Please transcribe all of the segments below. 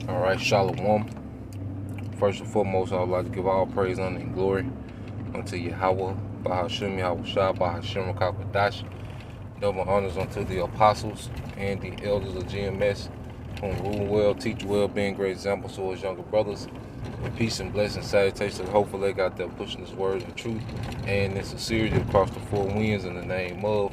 All right, Shalom. First and foremost, I would like to give all praise, honor, and glory unto Yahweh, Bahashim Yahweh Shah, Bahashim Rakakadash. Double honors unto the apostles and the elders of GMS, whom rule well, teach well, being great examples to his younger brothers. And peace and blessings, salutations. Hopefully, they got there pushing this word of truth and in sincerity across the four winds in the name of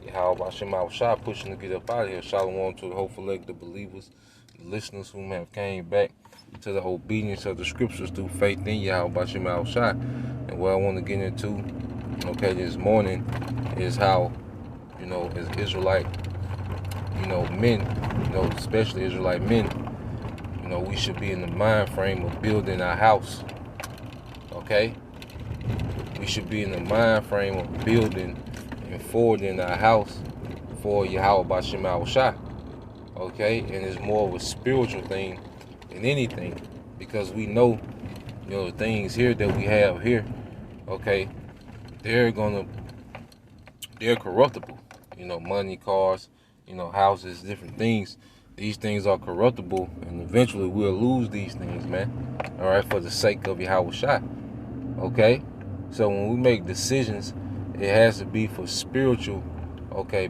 Yahweh Bahashim Yahweh Shah, pushing to get up out of here. Shalom to the hopeful leg, the believers, the listeners whom have came back to the obedience of the scriptures through faith in Yahweh Bahashim Yahweh Shah. And what I want to get into, this morning is how, as Israelite, men, especially Israelite men, we should be in the mind frame of building our house. Okay? We should be in the mind frame of building and forwarding our house for Yahweh Bahashim Yahweh Shah. Okay? And it's more of a spiritual thing than anything. Because we know, the things here that we have here, okay, they're corruptible. Money, cars, houses, different things. These things are corruptible, and eventually we'll lose these things, man. All right, for the sake of Yahweh Shah. Okay? So when we make decisions, it has to be for spiritual,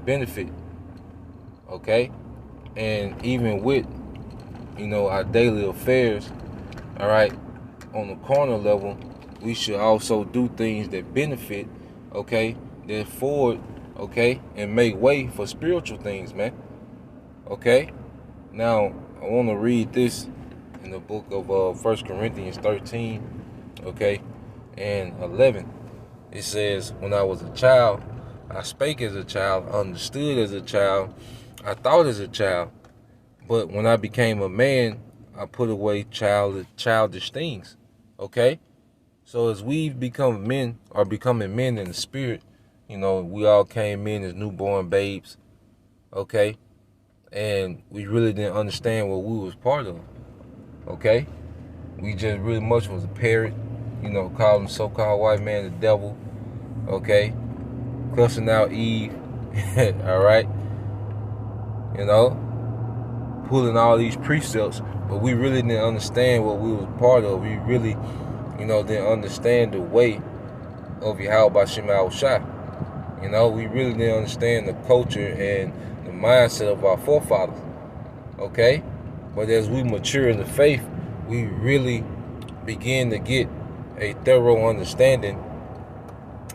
benefit. Okay? And even with, our daily affairs, all right, on the corner level, we should also do things that benefit, that forward, and make way for spiritual things, man. Okay? Now, I want to read this in the book of 1 Corinthians 13, and 11. It says, when I was a child, I spake as a child, understood as a child, I thought as a child. But when I became a man, I put away childish things. Okay? So as we've become men, or becoming men in the spirit, we all came in as newborn babes. Okay? And we really didn't understand what we was part of. Okay? We just really much was a parrot, calling so-called white man the devil. Okay? Cussing out Eve. All right? Pulling all these precepts, but we really didn't understand what we was part of. We really, didn't understand the way of Yahweh Bahashim Yahweh Shah. We really didn't understand the culture and the mindset of our forefathers. Okay? But as we mature in the faith, we really begin to get a thorough understanding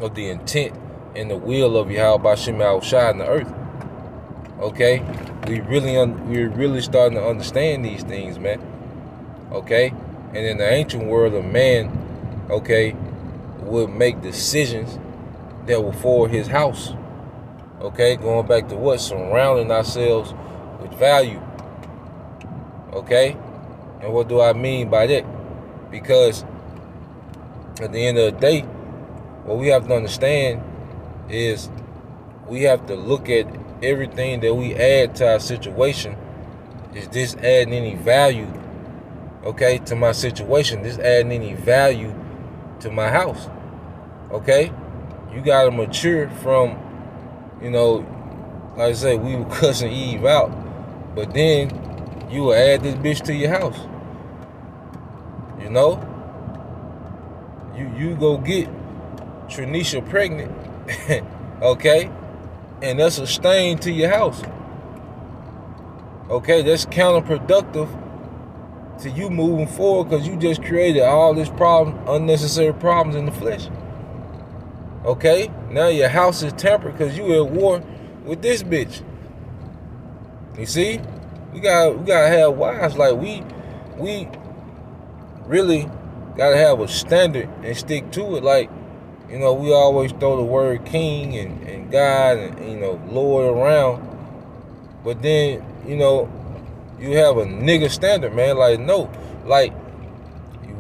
of the intent and the will of Yahweh Bahashim Yahweh Shah in the earth. Okay? We're really starting to understand these things, man. Okay? And in the ancient world, a man, would make decisions that will forward his house. Okay? Going back to what? Surrounding ourselves with value. Okay? And what do I mean by that? Because at the end of the day, what we have to understand is we have to look at everything that we add to our situation. Is this adding any value, to my situation? This adding any value to my house? Okay? You gotta mature from, like I said, we were cussing Eve out, but then you will add this bitch to your house. You go get Tranisha pregnant, okay? And that's a stain to your house. Okay, that's counterproductive to you moving forward because you just created all this unnecessary problems in the flesh. Okay, now your house is tempered because you at war with this bitch. You see, we gotta have wives. Like we really gotta have a standard and stick to it. Like, we always throw the word king and God and, Lord around. But then, you have a nigga standard, man. Like, no. Like,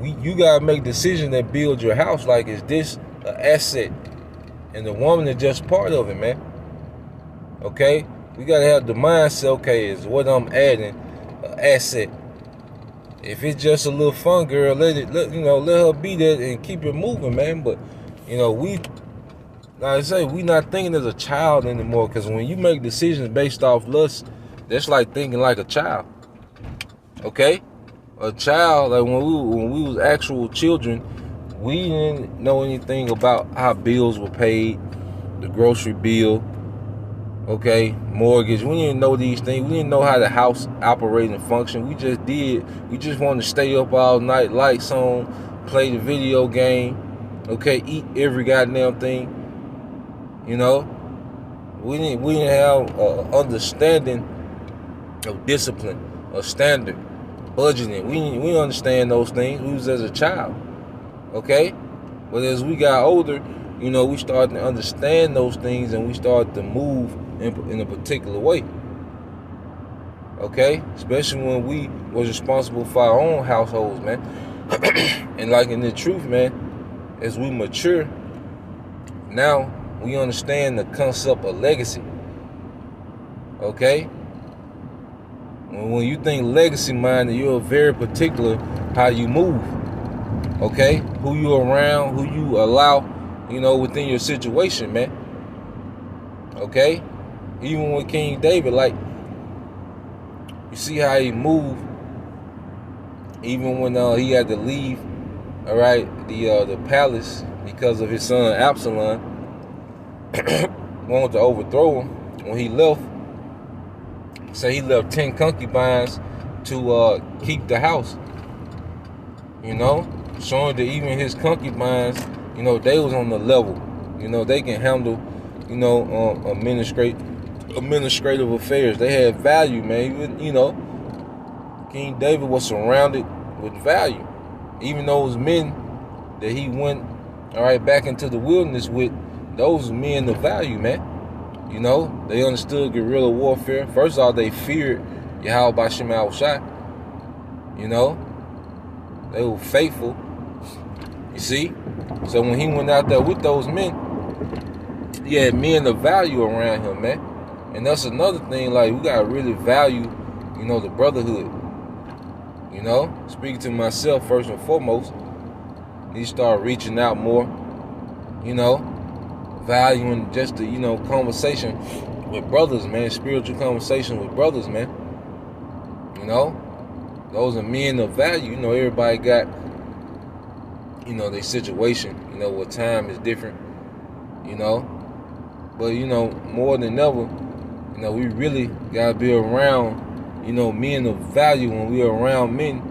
you got to make decisions that build your house. Like, is this an asset? And the woman is just part of it, man. Okay? We got to have the mindset, is what I'm adding an asset. If it's just a little fun girl, let her be there and keep it moving, man. But like I say, we not thinking as a child anymore. Because when you make decisions based off lust, that's like thinking like a child. Okay? a child, like when we was actual children, we didn't know anything about how bills were paid, the grocery bill, okay, mortgage. We didn't know these things. We didn't know how the house operated and functioned. We just wanted to stay up all night, lights on, play the video game, okay, eat every goddamn thing. You know, we didn't have understanding of discipline, of standard, budgeting. We didn't understand those things. We was as a child, okay. But as we got older, you know, we started to understand those things, and we started to move in a particular way. Okay? Especially when we was responsible for our own households, man. And like in the truth, man, as we mature, now we understand the concept of legacy. Okay? When you think legacy minded, you're very particular how you move. Okay? Who you around, who you allow, you know, within your situation, man. Okay? Even with King David, like, you see how he moved, even when he had to leave, all right, the palace because of his son Absalom wanted to overthrow him. When he left, say he left 10 concubines to keep the house. You know, showing that even his concubines, you know, they was on the level. You know, they can handle, you know, administrative affairs. They had value, man. You know, King David was surrounded with value. Even those men that he went, all right, back into the wilderness with, those men of value, man. You know, they understood guerrilla warfare. First of all, they feared Yahweh Bashim Al-Shai. You know, they were faithful. You see? So when he went out there with those men, he had men of value around him, man. And that's another thing, like, we gotta really value, you know, the brotherhood. You know, speaking to myself first and foremost, need to start reaching out more, you know, valuing just the, you know, conversation with brothers, man, spiritual conversation with brothers, man. You know, those are men of value. You know, everybody got, you know, their situation, you know, what time is different, you know. But, you know, more than ever, you know, we really gotta be around, you know, men of value. When we're around men,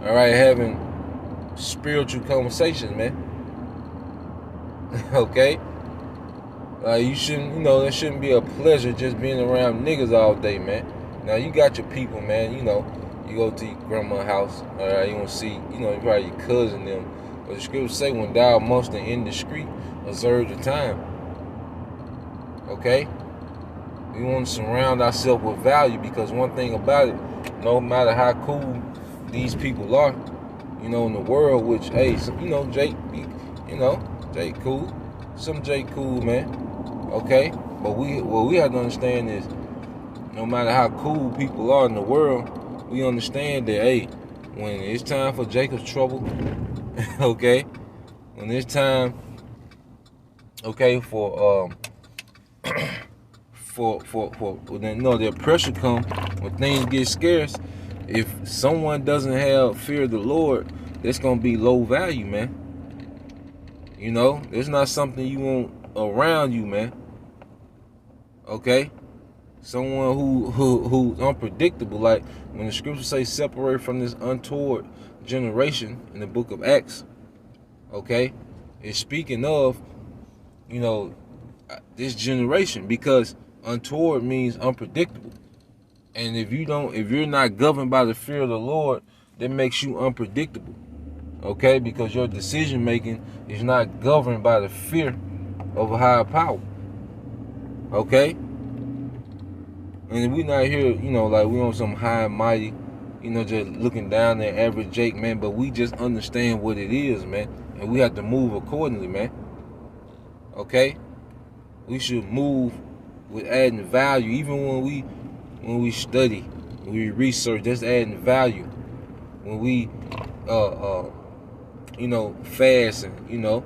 all right, having spiritual conversations, man. Okay? You shouldn't, you know, it shouldn't be a pleasure just being around niggas all day, man. Now, you got your people, man, you know, you go to your grandma's house, all right, you want to see, you know, probably your cousin, them. But the scriptures say, when thou amongst the indiscreet, observe the time. Okay? We want to surround ourselves with value, because one thing about it, no matter how cool these people are, you know, in the world, which, hey, some, you know, Jake cool. Some Jake cool, man. Okay? But what we have to understand is, no matter how cool people are in the world, we understand that, hey, when it's time for Jacob's trouble, okay, when it's time, okay, for you know, their pressure come, when things get scarce, if someone doesn't have fear of the Lord, it's gonna be low value, man. You know, it's not something you want around you, man. Okay? Someone who's unpredictable, like when the scriptures say separate from this untoward generation in the book of Acts, okay, it's speaking of, you know, this generation, because untoward means unpredictable. And if you're not governed by the fear of the Lord, that makes you unpredictable. Okay? Because your decision making is not governed by the fear of a higher power. Okay? And we're not here, you know, like we on some high and mighty, you know, just looking down at average Jake, man. But we just understand what it is, man. And we have to move accordingly, man. Okay? We should move with adding value. Even when we study, when we research, that's adding value. When we, you know, fast and, you know,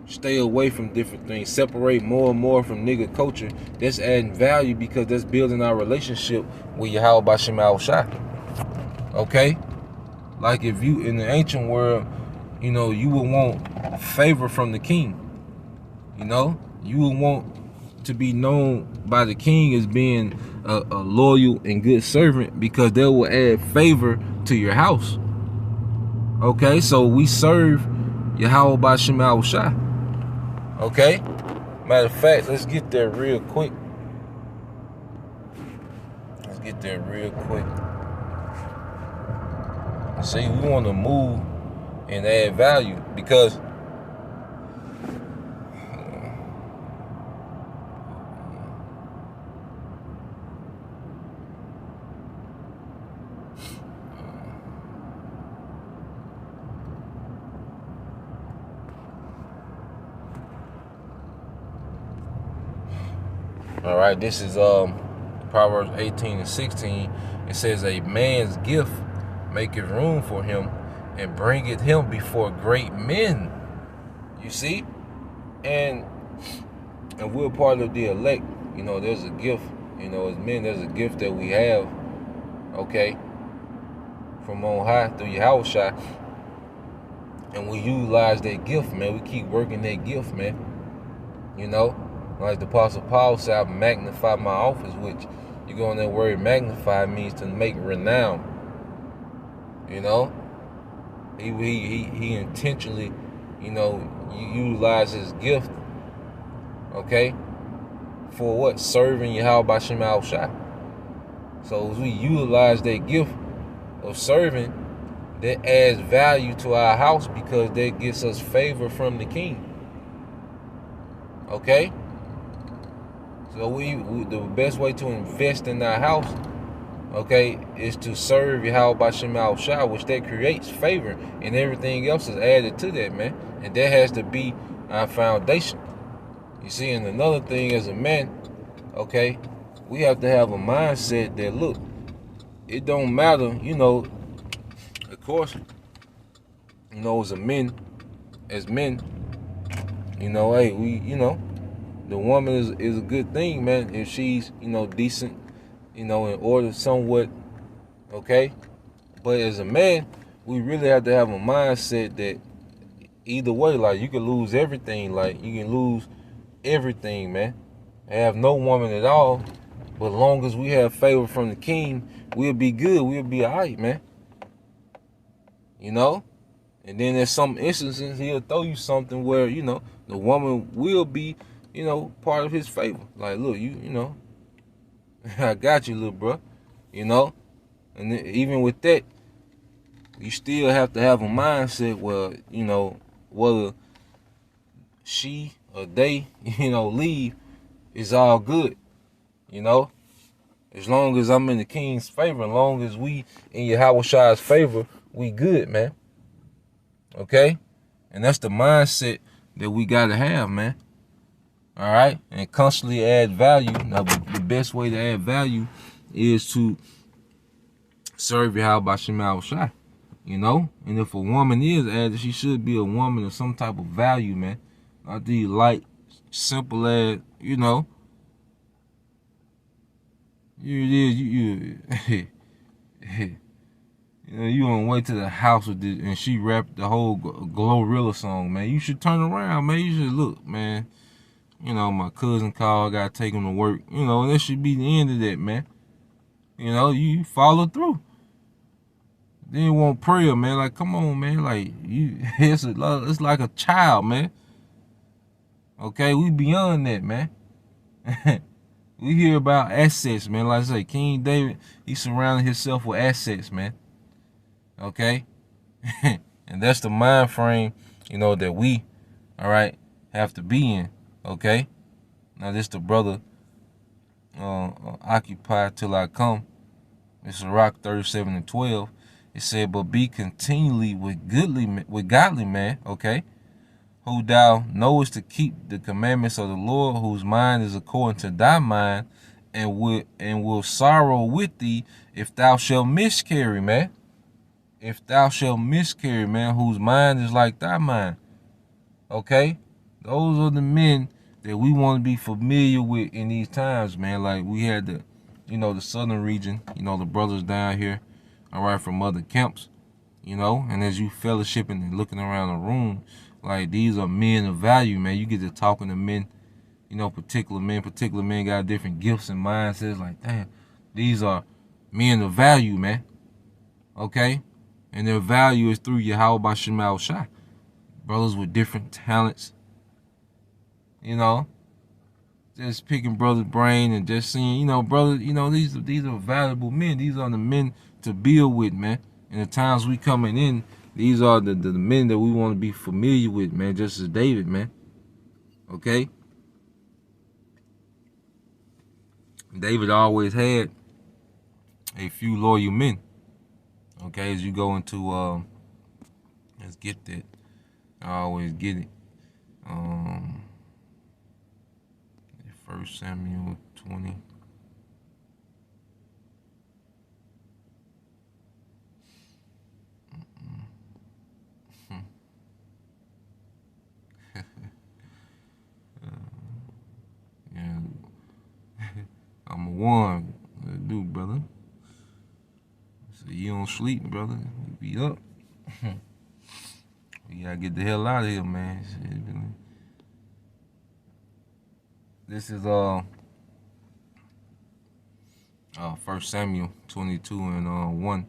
stay away from different things, separate more and more from nigga culture, that's adding value, because that's building our relationship with Yahweh Bashim Al-Shai. Okay? Like if you in the ancient world, you know, you would want favor from the king. You know, you would want to be known by the king as being a loyal and good servant, because they will add favor to your house. Okay, so we serve Yahweh Ba'Shem Yahushua. Okay, matter of fact, let's get there real quick. Let's get there real quick. See, we want to move and add value, because all right, this is Proverbs 18 and 16. It says, a man's gift maketh room for him, and bringeth him before great men. You see? And we're part of the elect. You know, there's a gift. You know, as men, there's a gift that we have, okay, from on high through Yahushua. And we utilize that gift, man. We keep working that gift, man. You know? Like the Apostle Paul said, I magnify my office, which you go on that word magnify means to make renown. You know? He intentionally, you know, utilize his gift, okay, for what? Serving Yahweh Ba'Shem Yahushua. So as we utilize that gift of serving, that adds value to our house, because that gets us favor from the king. Okay? So we the best way to invest in our house, okay, is to serve Yahweh Ba'Shem Yahushua, which that creates favor, and everything else is added to that, man. And that has to be our foundation. You see, and another thing as a man, okay, we have to have a mindset that, look, it don't matter, you know, of course, you know, as men, you know, hey, we, you know, the woman is a good thing, man, if she's, you know, decent, you know, in order somewhat, okay? But as a man, we really have to have a mindset that either way, like, you can lose everything. Like, you can lose everything, man. Have no woman at all, but as long as we have favor from the king, we'll be good. We'll be all right, man. You know? And then there's some instances he'll throw you something where, you know, the woman will be, you know, part of his favor. Like, look, you know, I got you, little bro. You know? And even with that, you still have to have a mindset where, you know, whether she or they, you know, leave, it's all good. You know? As long as I'm in the king's favor, as long as we in Yahushua's favor, we good, man. Okay? And that's the mindset that we got to have, man. All right? And constantly add value. Now, the best way to add value is to serve Yahweh Ba'Shem Yahushua. You know? And if a woman is added, she should be a woman of some type of value, man. Not the light, simple as, you know. You know, you on the way to the house with this, and she rapped the whole Glorilla song, man. You should turn around, man. You should look, man. You know, my cousin called, got to take him to work. You know, and that should be the end of that, man. You know, you follow through. Then you want prayer, man. Like, come on, man. Like, it's like a child, man. Okay, we beyond that, man. We hear about assets, man. Like I say, King David, he surrounded himself with assets, man. Okay? And that's the mind frame, you know, that we, all right, have to be in. Okay? Now, this the brother, Occupy Till I Come. It's Sirach 37:12. It said, but be continually with godly man, okay? Who thou knowest to keep the commandments of the Lord, whose mind is according to thy mind, and will sorrow with thee if thou shalt miscarry, man. If thou shalt miscarry, man, whose mind is like thy mind. Okay? Those are the men that we want to be familiar with in these times, man. Like we had the southern region, the brothers down here, all right, from other camps, you know, and as you fellowshipping and looking around the room, like these are men of value, man. You get to talking to men, you know, particular men got different gifts and mindsets. Like, damn, these are men of value, man. Okay? And their value is through Yahweh Bashim Al Shai. Brothers with different talents, you know. Just picking brother's brain and just seeing, you know, brother, you know, these are valuable men. These are the men to build with, man. And the times we coming in, these are the men that we want to be familiar with, man, just as David, man. Okay? David always had a few loyal men. Okay, as you go into let's get that. I always get it. 1 Samuel 20. Yeah, I'm a one. Do, brother. So you don't sleep, brother. You be up. You gotta get the hell out of here, man. This is 1 Samuel 22 and 1.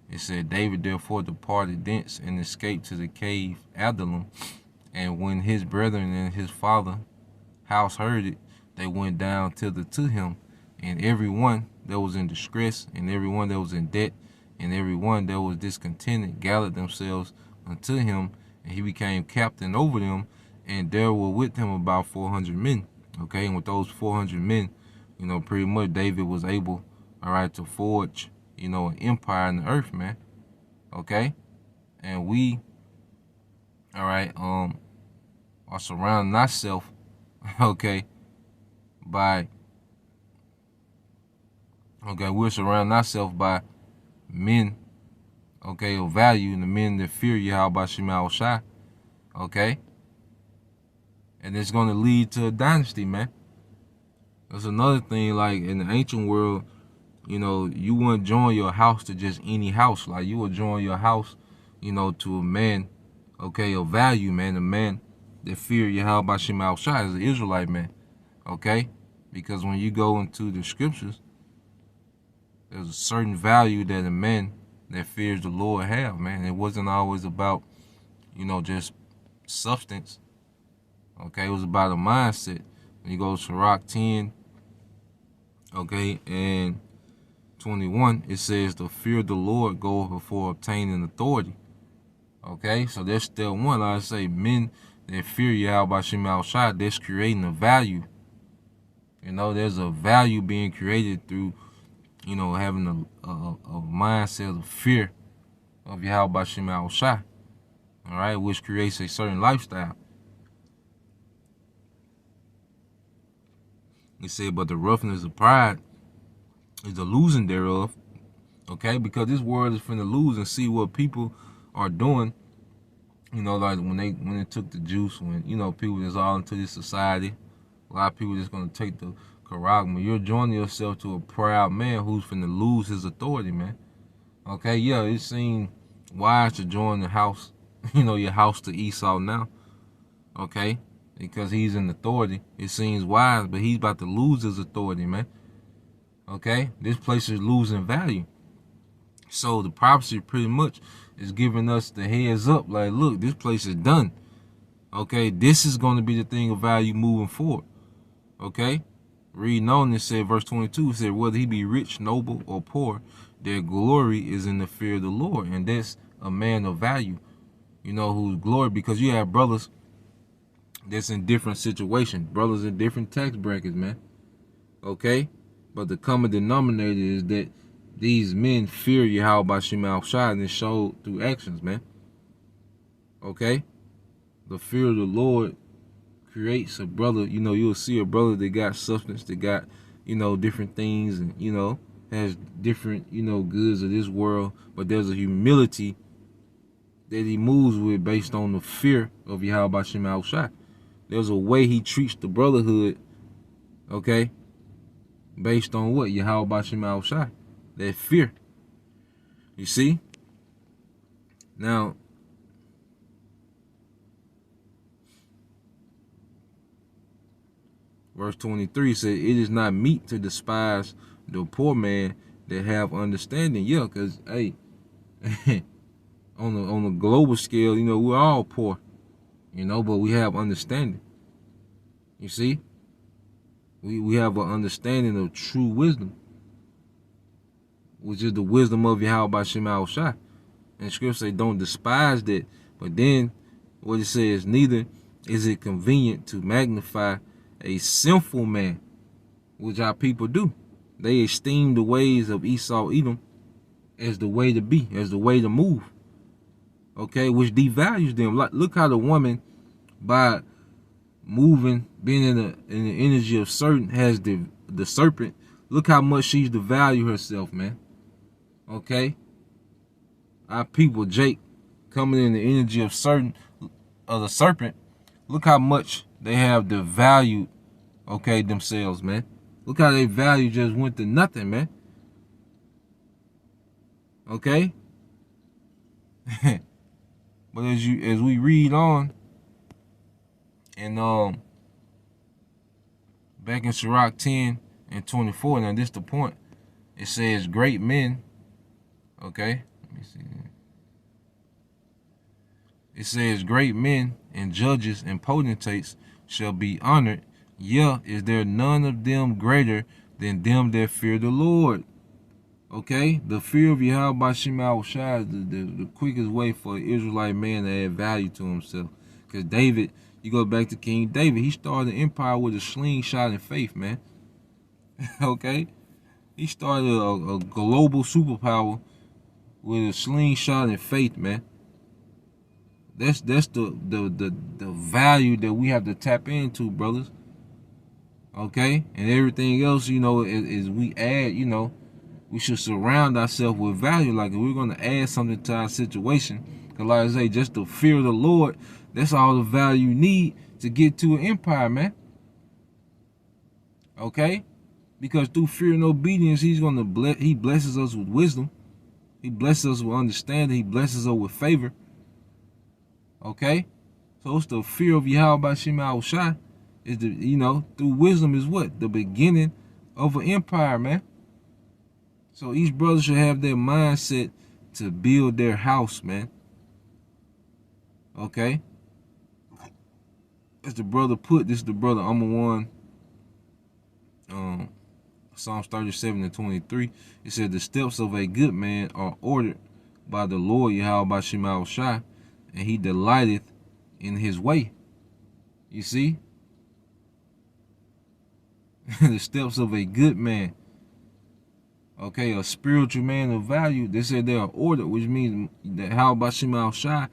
It said, David therefore departed thence and escaped to the cave Adullam. And when his brethren and his father house heard it, they went down thither to him. And every one that was in distress, and every one that was in debt, and every one that was discontented gathered themselves unto him, and he became captain over them. And there were with him about 400 men. Okay, and with those 400 men, you know, pretty much David was able, all right, to forge, you know, an empire in the earth, man. Okay, and we, all right, are surrounding ourselves, okay, by, okay, we're surrounding ourselves by men, okay, of value, and the men that fear Yahweh Bashim Al Shai, okay. And it's going to lead to a dynasty, man. That's another thing, like in the ancient world, you know, you wouldn't join your house to just any house. Like you would join your house, you know, to a man, okay, of value, man, a man that fear Yahweh Bashim Al Shai as an Israelite man, okay? Because when you go into the scriptures, there's a certain value that a man that fears the Lord have, man. It wasn't always about, you know, just substance. Okay, it was about a mindset. When you go to Sirach 10, okay, and 21, it says, the fear of the Lord goeth before obtaining authority. Okay, so that's still one. Like I say, men that fear Yahweh Bashim Al Shai, that's creating a value. You know, there's a value being created through, you know, having a mindset of fear of Yahweh Bashim Al Shai. All right, which creates a certain lifestyle. He said, but the roughness of pride is the losing thereof. Okay, because this world is finna lose and see what people are doing. You know, like when they took the juice, when, you know, people just all into this society, a lot of people just gonna take the charagma. You're joining yourself to a proud man who's finna lose his authority, man. Okay, yeah, it seemed wise to join the house, you know, your house to Esau now. Okay, because he's in authority. It seems wise, but he's about to lose his authority, man. Okay, this place is losing value. So the prophecy pretty much is giving us the heads up, like, look, this place is done. Okay, this is going to be the thing of value moving forward. Okay, reading on, it said, verse 22, it said, whether he be rich, noble, or poor, their glory is in the fear of the Lord. And that's a man of value, you know, whose glory, because you have brothers that's in different situations, brothers in different tax brackets, man. Okay, but the common denominator is that these men fear Yahweh Bashim Al Shai, and it's showed through actions, man. Okay, the fear of the Lord creates a brother. You know, you'll see a brother that got substance, that got, you know, different things, and, you know, has different, you know, goods of this world, but there's a humility that he moves with based on the fear of Yahweh Bashim Al Shai. There's a way he treats the brotherhood, okay, based on what? Yahweh Bashim Al Shai. That fear. You see? Now, verse 23 says, it is not meet to despise the poor man that have understanding. Yeah, because, hey, on a global scale, we're all poor, but we have understanding. You see? We have an understanding of true wisdom, which is the wisdom of Yahweh Shema Shai. And scripture say, don't despise that. But then, what it says, neither is it convenient to magnify a sinful man, which our people do. They esteem the ways of Esau, Edom, as the way to be, as the way to move. Okay, which devalues them. Like, look how the woman, by moving, being in the energy of certain, has the serpent. Look how much she's devalued herself, man. Okay, our people, Jake, coming in the energy of certain of the serpent. Look how much they have devalued, okay, themselves, man. Look how their value just went to nothing, man. Okay. But as we read on, and back in Sirach 10 and 24, now this the point. It says great men, okay, let me see. It says great men and judges and potentates shall be honored. Yeah, is there none of them greater than them that fear the Lord? Okay, the fear of Yahweh Shema Shai is the quickest way for an Israelite man to add value to himself. Because David, you go back to King David, he started an empire with a slingshot and faith, man. Okay, he started a global superpower with a slingshot and faith, man. That's the value that we have to tap into, brothers. Okay, and everything else, is we add, we should surround ourselves with value. Like, if we're going to add something to our situation, because like I say, just the fear of the Lord, that's all the value you need to get to an empire, man. Okay? Because through fear and obedience, he blesses us with wisdom. He blesses us with understanding. He blesses us with favor. Okay? So it's the fear of Yahweh Shema Shai. Is through wisdom is what? The beginning of an empire, man. So each brother should have their mindset to build their house, man. Okay? As the brother put, this is the brother Amar 1, Psalms 37 and 23. It said, the steps of a good man are ordered by the Lord Yahweh Shema Shai, and he delighteth in his way. You see? The steps of a good man. Okay, a spiritual man of value. They said they are ordered, which means that Yahweh Shema Shai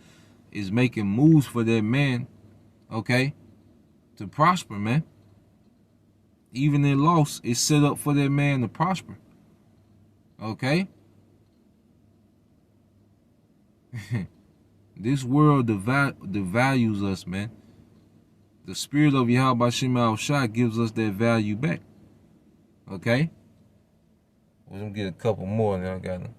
is making moves for that man, okay, to prosper, man. Even in loss, it's set up for that man to prosper. Okay? This world devalues us, man. The spirit of Yahweh Shema Shai gives us that value back. Okay? We're going to get a couple more now. I got them.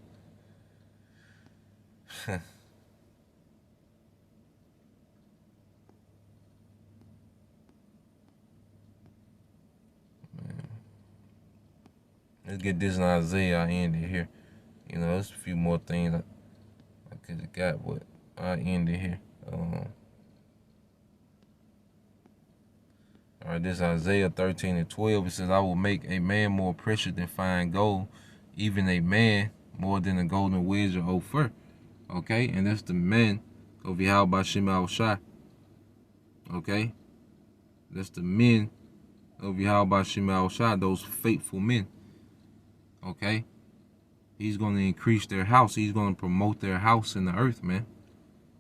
Let's get this in Isaiah. I end it here. There's a few more things I could have got, but I end it here. All right, this is Isaiah 13 and 12. It says, I will make a man more precious than fine gold, even a man more than a golden wedge or Ophir. Okay, and that's the men of Yahweh Shema Shai. Okay, that's the men of Yahweh Shema Shai, those faithful men. Okay, he's going to increase their house. He's going to promote their house in the earth, man.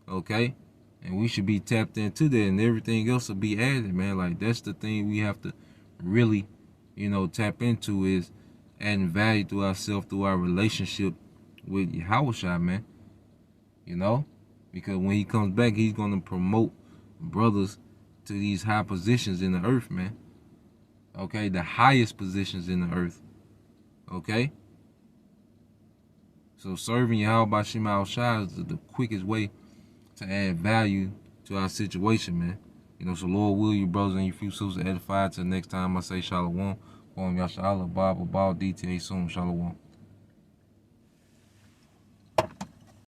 Okay, and we should be tapped into that, and everything else will be added, man. Like, that's the thing we have to really, tap into, is adding value to ourselves through our relationship with Yahweh, man. Because when he comes back, he's going to promote brothers to these high positions in the earth, man. Okay, the highest positions in the earth. Okay? So serving Yahweh Bashim Al Shai is the quickest way to add value to our situation, man. You know, so Lord will you brothers and you few sisters edified. Till next time I say shalom. Yasha Allah, Bob, DTA soon, shalom.